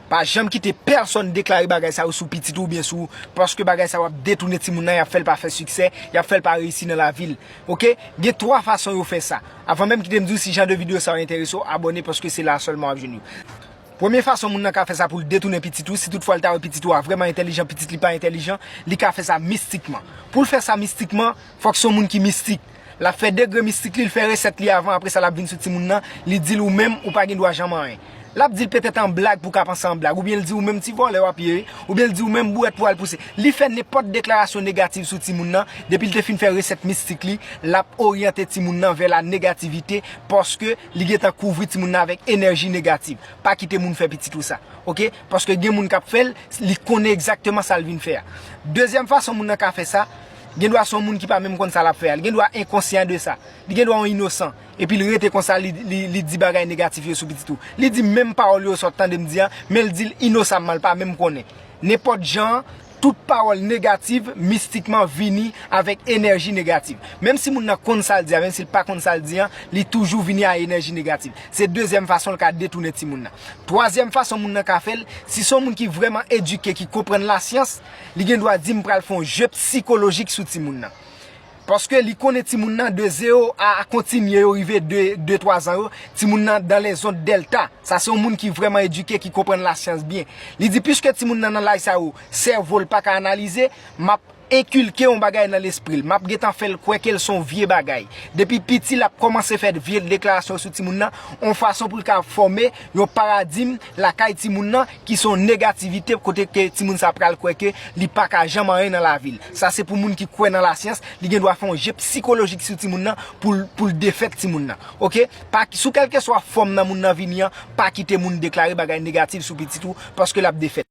Pas jamais quitter personne déclarer bagay ça ou sous petit ou bien sous parce que bagay ça va détourner ti moun nan, y a fait pas faire succès, y a fait pas réussir dans la ville. OK? Il y a trois façons de faire ça. Avant même que me dire si genre de vidéo ça intéresse, abonnez parce que c'est là seulement à venir. Première façon moun nan ka fait ça pour détourner petit tout, si toutefois le ta petit tout vraiment intelligent, petit li pas intelligent, li ka fait ça mystiquement. Pour le faire ça mystiquement, faut que son moun qui mystique. La fait degré mystique, il fait recette li avant, après ça la vinn sur ti moun nan, li dit ou même ou pas gen doit jamais rien. Là, dit peut-être en blague pour qu'à penser en blague, ou bien il dit ou même ti vol ou pied, ou bien il dit ou même bouette pour aller pousser. Li fait n'importe déclaration négative sur ti moun nan, depuis il te fin faire recette mystique li, l'a orienté ti moun nan vers la négativité parce que li gen ta couvrir ti moun nan avec énergie négative. Pas quitter moun faire petit tout ça. OK? Parce que gen moun k'ap fait, li connaît exactement ça il vient faire. Deuxième façon moun nan ka fait ça, gen doit son moun qui pas même comme ça la faire, gen doit inconscient de ça. Gen doit innocent. Et puis il rete comme ça, il dit bagay négatif sur petit tout. Il dit même parole yo sortant de me dire, mais il dit innocent mal pas même connaît. N'importe gens, toute parole négative mystiquement vini avec énergie négative. Même si moun nan kon ça dire, même s'il pas kon ça dire, il toujours vini à énergie négative. C'est deuxième façon le ka détourner ti moun nan. Troisième façon moun nan ka fait, si son moun qui vraiment éduqué, qui comprend la science, li gen doit dire m'pral font jeu psychologique sur ti moun nan. Parce que li connaît ti moun nan de 0 à continuer arriver 2-3 ans, ti moun nan dans les zones delta. Ça c'est un monde qui vraiment éduqué, qui comprend la science bien. Il dit puisque ti moun nan dans la ça ou cerveau pas qu'à analyser, m'a inculquer un bagay dans l'esprit. M'a getan fait quoi qu'elles sont vieux bagay. Depuis petit l'a commencé faire vieille déclaration sur ti moun nan, en façon pour qu'a former un paradigme la kay ti moun nan qui sont négativité côté que ti moun sa pral quoi que li pas ka jamais rien dans la ville. Ça c'est pour moun qui croit dans la science, li gen doit faire un jeu psychologique sur ti moun nan pour défaire ti moun nan. OK? Pas sous quelque soit forme dans moun nan vinian, pas quitter moun déclarer bagay négatif sur petit tout parce que l'a défaite.